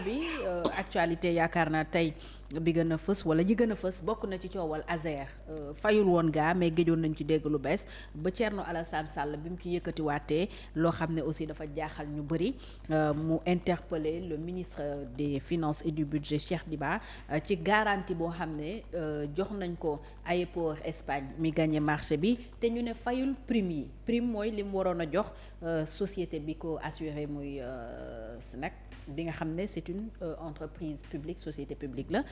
bi actualité yaakaar naa tey bi gën a fës wala ñi gën a fës bokk na ci coowal Azer fayul woon gaa mais géjoon nañ ci dégg lu bees ba Thierno Alassane Sall bi mu ci yëkkatiwaatee loo xam ne aussi dafa jaaxal ñu bëri mu interpeller le ministre des finances et du budget Cheikh Diba ci garantie boo xam ne jox nañ ko Aéroport Espagne mi gagné marché bi te ñu ne fayul prime yi prime mooy li mu waroon a jox société bi ko assuré muy SNEC bi nga xam ne c'est une entreprise publique société publique la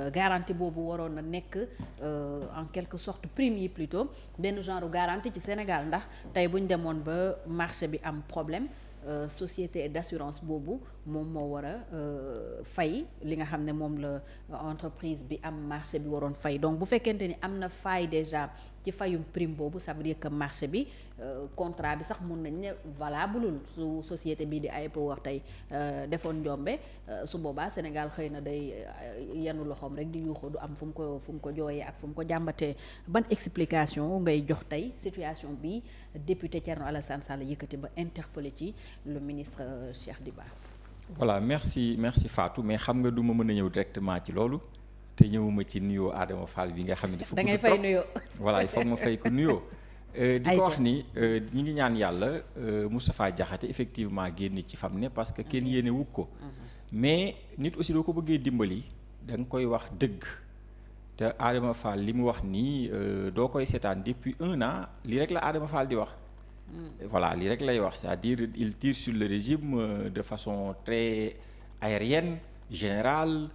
garantie boobu waroon na nekk en quelque sorte prime yi plutôt benn genre garantie ci Sénégal ndax tey bu ñu demoon ba marché bi am problème société d'assurance boobu moom moo war a fay li nga xam ne moom la entreprise bi am marché bi waroon fay donc bu fekkente ni am na faille déjà ci fayum prime boobu ça veut dire que marché bi contrat bi sax mun nañ ne valableul su société bii di Aéroport tey defoon njombe su boobaa Sénégal xëy na day yenu loxoom rek di yuuxu du am fu mu ko jooyee ak fu mu ko jàmbatee ban explication ngay jox tey situation bi député Thierno Alassane Sall yëkkati ba interpellé ci le ministre Cheikh Diba. Voilà merci Fatou mais xam nga du ma mën a ñëw directement ci loolu te ñëwuma ci nuyoo Adama Fall bi nga xam ne dafa. da ngay fay nuyoo voilà il faut ma fay ko nuyoo. di ko wax ni ñi ngi ñaan yàlla Moustapha Diakhaté effectivement génn ci fam ne parce que kenn yéene wug ko. mais nit aussi doo ko bëggee dimbali da nga koy wax dëgg te Adama Fall li mu wax nii doo koy seetaan depuis 1 an lii rek la Adama Fall di wax. Voilà lii rek lay wax c'est-à-dire il tire sur le régime de façon très aérienne générale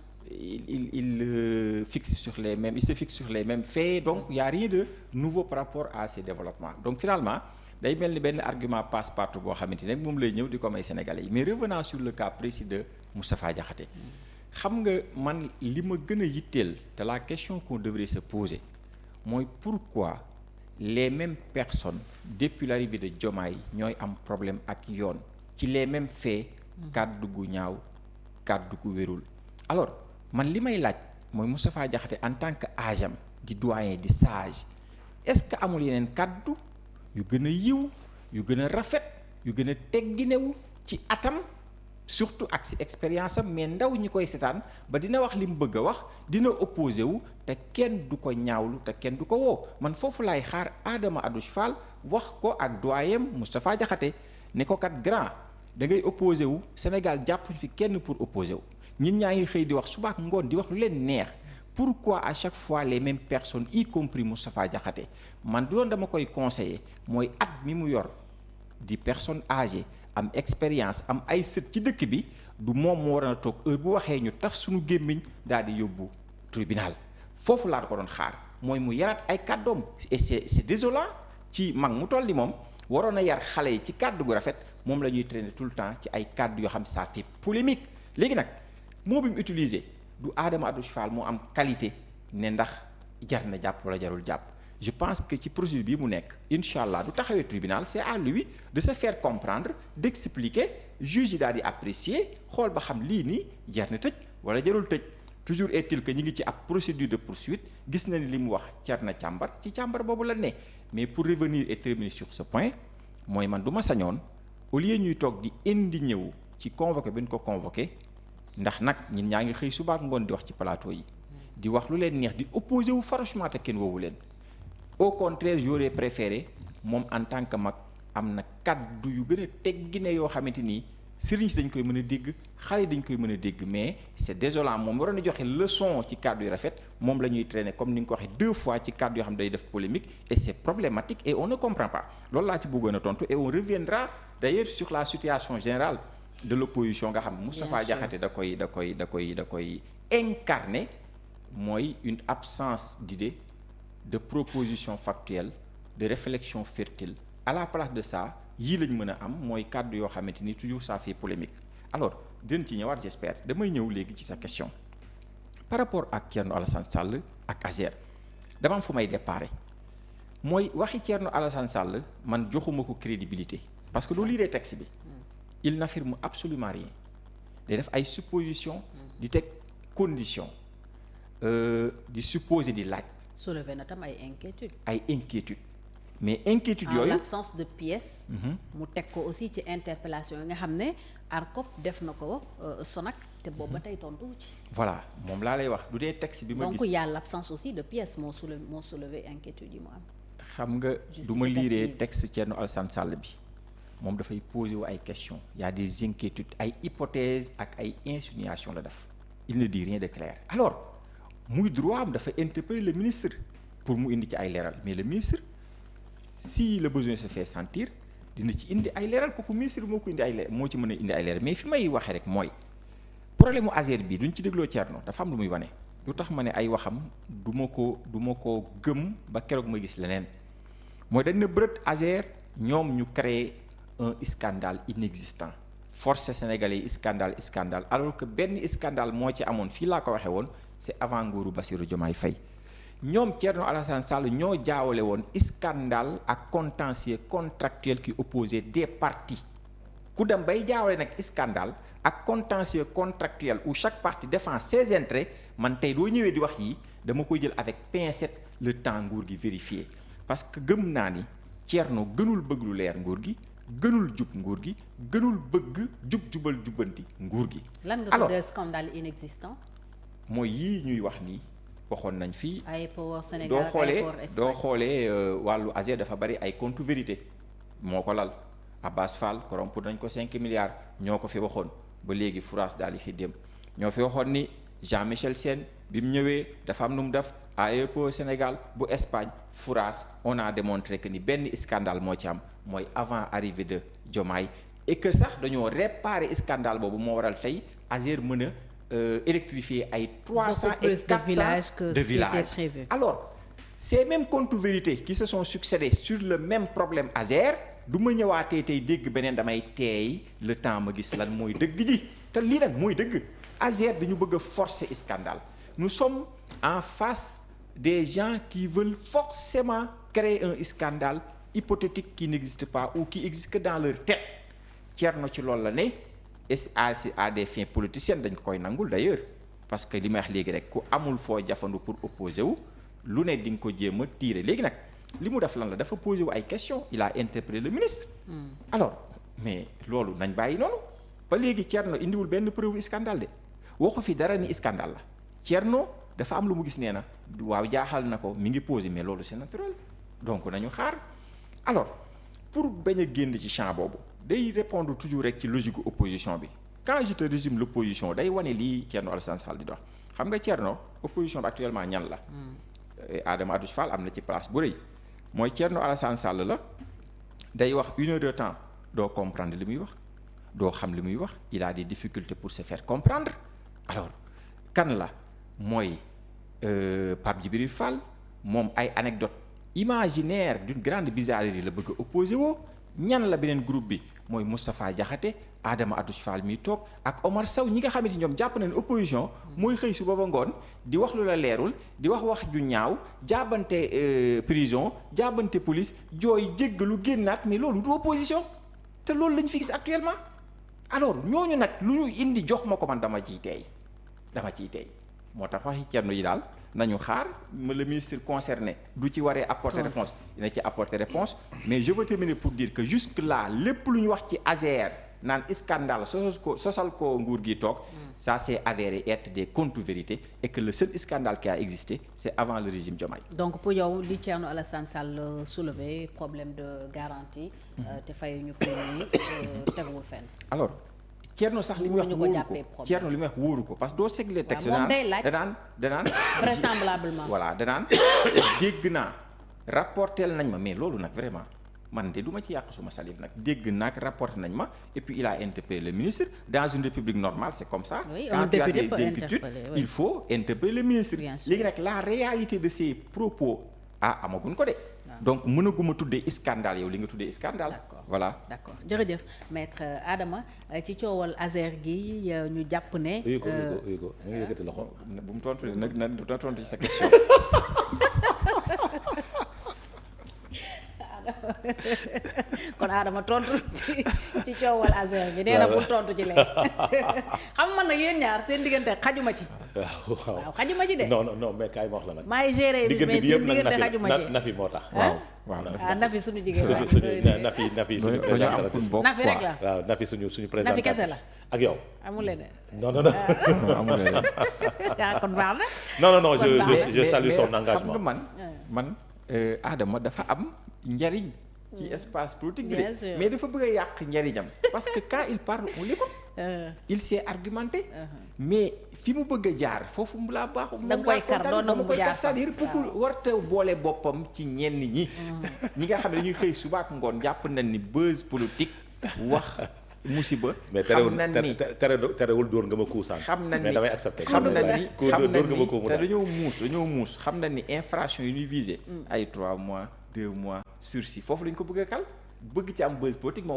il fixe sur les mêmes il se fixe sur les mêmes faits donc il y a rien de nouveau par rapport à ces développements donc finalement day mel ni benn argument passe-partout boo xamante ne moom lay ñëw di ko may Sénégalais yi mais revenant sur le cas précis de Moustapha Diakhaté xam nga man li ma gën a yitteel te la question qu'on devrait se poser mooy pourquoi les mêmes personnes depuis l'arrivée de Diomaye ñooy am problème ak yoon ci les mêmes faits kàddu gu ñaaw kàddu gu wérul alors man li may laaj mooy Moustapha Diakhaté en tant que agent di doyen di sage est-ce que amul yeneen kàddu yu gën a yiw yu gën a rafet yu gën a tegginewu ci atam surtout ak si expérience am mais ndaw ñi koy seetaan ba dina wax li mu bëgg a wax dina opposé wu te kenn du ko ñaawlu te kenn du ko woo man foofu laay xaar Adama Adouche Fall wax ko ak doyen Moustapha Diakhaté ne ko kat grand da ngay opposé wu Sénégal jàppuñ fi kenn pour opposé wu ñun ñaa ngi xëy di wax suba ak ngoon di wax lu leen neex pourquoi à chaque fois les mêmes personnes y compris Moustapha Diakhaté man du doon dama koy conseiller mooy at mi mu yor di personne âgée am expérience am ay sët ci dëkk bi du moom moo war a toog heure bu waxee ñu taf suñu gémmiñ daal di yóbbu tribunal foofu laa ko doon xaar mooy mu yaraat ay kàddoom et c'est désolant ci mag mu toll ni moom waroon a yar xale yi ci kàddu gu rafet moom la ñuy traîner tout le temps ci ay kàddu yoo xam ça fait polémique léegi nag moo bi mu utilisé du Adama Adouche Fall moo am qualité ne ndax jar na jàpp wala jarul jàpp je pense que ci procédure bi mu nekk incha allah du taxawee tribunal c'est à lui de se faire comprendre d'expliquer juge yi daal di apprécier xool ba xam lii nii jar na tëj wala jarul tëj toujours est-il que ñi ngi ci ab procédure de poursuite gis na ni li mu wax jar na càmbar ci càmbar boobu la ne mais pour revenir et terminer sur ce point mooy man du ma sañoon au lieu ñuy toog di indi ñëw ci convoqué bi ñu ko convoqué ndax nag ñun ñaa ngi xëy suba ak ngoon di wax ci plateau yi di wax lu leen neex di opposé wu farouchement te kenn woowu leen au contraire j'aurais préféré moom en tant que mag am na kaddu yu gën a teggine yoo xamante ni sëriñ si dañ koy mën a dégg xale yi dañ koy mën a dégg mais c'est désolant moom waroon a joxe leçon ci kaddu yu rafet moom la ñuy traîner comme ni nga ko waxee 2 fois ci kaddu yoo xam ne day def polémique et c'est problématique et on ne comprend pas loolu laa ci bëggoon a tontu et on reviendra d'ailleurs sur la situation générale de l'opposition nga xam Moustapha Diakhaté da koy incarner mooy une absence d'idée de proposition factuelle de réflexion fertile à la place de ça yii lañ mën a am mooy kàddu yoo xamante ni toujours ça fait polémique alors dinañ ci ñëwaat j'espère damay ñëw léegi ci sa question par rapport ak Thierno Alassane Sall ak Azer dama am fu may déparé mooy waxi Thierno Alassane Sall man joxuma ko crédibilité parce que loolu lire texte bi il n'affirme absolument rien day def ay suppositions di teg conditions di supposer di laaj. soulevé na tam ay inquiétudes mais inquiétude yooyu en l'absence de pièces. mu teg ko aussi ci interpellation yi nga xam ne ARCOP def na ko Sonac te boobu ba tey tontu ci. voilà moom laa lay wax du dee texte bi ma gis. donc y a l'absence aussi de pièces moo soulevé inquiétude yi mu am. xam nga du ma liiree texte Thierno Alassane Sall bi moom dafay poser wu ay questions y a des inquiétudes ay hypothèses ak ay insinuations la def il ne dit rien de clair alors muy droit am dafa interpeller le ministre pour mu indi ci ay leeral mais le ministre si le besoin se fait sentir dina ci indi ay leeral kooku ministre moo ko indi ay leeral moo ci mën a indi ay leeral mais fi may waxee rek mooy problème mu Azer bi duñ ci dégloo Thierno dafa am lu muy wane lu tax ma ne ay waxam du ma ko gëm ba keroog ma gis leneen mooy dañ ne bërët Azer ñoom ñu créé un scandale inexistant forcé sénégalais yi scandale alors que benn scandale moo ci amoon fii laa ko waxee woon c'est avant nguuru Bassirou Diomaye Faye ñoom Thierno Alassane Sall ñoo jaawale woon scandale ak contentieux contractuel qui opposait des parties ku dem bay jaawale nag scandale ak contentieux contractuel où chaque partie défend ses intérêts man tey doo ñëwee di wax yi dama koy jël avec pincette le temps nguur gi vérifier parce que gëm naa ni Thierno gënul bëgg lu leer nguur gi gënul jub nguur gi gënul bëgg jubal jubbanti nguur gi. lan nga tuddee scandale inexistant. mooy yii ñuy wax nii waxoon nañ fii. Aéroport Sénégal Aéroport Espagne doo xoolee wàllu Azer dafa bari ay contre vérité moo ko lal Abbas Fall corrompu nañ ko 5 milliards ñoo ko fi waxoon ba léegi France daal di fi dem ñoo fi waxoon ni Jean-Michel Sène bi mu ñëwee dafa am nu mu def Aéroport Sénégal bu Espagne France on a démontré que ni benn scandale moo ci am mooy avant arrivée de Diomaye et que sax dañoo réparer scandale boobu moo waral tey Azer mën a électrifier ay 300 et 400 de villages alors ces mêmes contre-vérités qui se sont succédé sur le même problème Azer du ma ñëwaatee tey dégg beneen damay teey le temps ma gis lan mooy dëgg ji te lii nag mooy dëgg Azer dañu bëgg a forcer scandale nous sommes en face des gens qui veulent forcément créer un scandale hypothétique qui n'existe pas ou qui existe que dans leur tête Thierno ci loolu la ne à des fins politiciennes dañ ko koy nangul d'ailleurs parce que li may wax léegi rek ku amul foo jafandu pour opposer wu lu ne di nga ko jéem a tirer léegi nag li mu def lan la dafa poser wu ay questions il a interpellé le ministre. alors mais loolu nañ bàyyi noonu ba léegi Thierno indiwul benn preuve scandale de waxu fi dara ni scandale la Thierno dafa am lu mu gis nee na waaw jaaxal na ko mi ngi poser mais loolu c'est naturel donc nañu xaar alors pour bañ a génn ci champ boobu. day répondre toujours rek ci logique opposition bi quand je te résume l'opposition day wane lii Thierno Alassane Sall di dox xam nga Thierno opposition bi actuellement ñan la. Adama Adouche Fall am na ci place bu rëy mooy Thierno Alassane Sall la day wax 1 heure de temps doo comprendre li muy wax doo xam li muy wax il a des difficultés pour se faire comprendre alors kan la mooy Pape Djibril Fall moom ay anecdotes imaginaires d'une grande bizarrerie la bëgg a opposé woo. ñan la beneen groupe bi mooy Moustapha Diakhaté Adama Adouche Fall mi toog ak Omar Sow ñi nga xamante ni ñoom jàpp nañu opposition mooy xëy su booba ngoon di wax lu la leerul di wax ju ñaaw jaabante prison jaabante police jooy jéggalu génnaat mais loolu du opposition te loolu lañ fi gis actuellement alors ñooñu nag lu ñu indi jox ma ko man dama ciy teey moo tax waxi Thierno yi daal nañu xaar le ministre concerné du ci waree apporter réponse dina ci apporter réponse mais je veux terminer pour dire que jusque là lépp lu ñu wax ci Azer naan scandale sosal ko nguur gi toog ça s'est avéré être des contre-vérités et que le seul scandale qui a existé c'est avant le régime Diomaye. donc pour yow li Thierno Alassane Sall soulevé problème de garantie te fayuñu ko teguwul fenn. alors Thierno sax li muy wax wóoru ko Thierno li muy wax wóoru ko parce que doo seglee texte danaan vraisemblablement voilà danaan dégg naa rapportel nañ ma mais loolu nag vraiment man de du ma ci yàq suma salive nag dégg naa rapporté nañ ma et puis il a interpellé le ministre dans une république normale c'est comme ça quand tu as des inquiétudes il faut interpeller le ministre léegi nag la réalité de ces propos amaguñ ko de donc mënaguma tuddee scandale yow li nga tuddee scandale. d'accord voilà d'accord jërëjëf maître Adama ci coowal Azer gi ñu jàpp ne. uyu ko mu ngi yëkkati loxo bu mu tontu nag na tontu ci sa question. kon Adama tontu ci coowal Azer bi nee na bul tontu ci leen xam man nag yéen ñaar seen diggante xajuma ci. waaw xajuma ci de. non mais kaay ma wax la nag. maay géré bi mais seen diggante xajuma ci Nafi moo tax. waaw Nafi suñu jigéen Nafi suñu présentatrice. Nafi rek waaw Nafi suñu présentatrice. Nafi kese la. ak yow. amul leneen. non. amul leneen. kon baax na. non je salue son engagement. xam nga man Adama dafa am njariñ ci espace politique bi de mais dafa bëgg a yàq njariñam parce que quand il parle on l'écoute. Il sait argumenter. mais fi mu bëgg a jaar foofu mu laa baaxul. da nga koy kar doon na mu jaar c'est-à-dire pour warta boole boppam ci ñenn ñi. ñi nga xam ne dañuy xëy suba ak ngoon jàpp nañ ni buzz politique wax musiba. mais terewul dóor nga ma kuusaan. xam nañ ni mais damay accepté. xam nañ ni te dañoo muus xam nañ ni infraction yi ñuy visé. ay 3 mois 2 mois sursis foofu lañ ko bëgg a kal bëgg ci am buzz politique moo war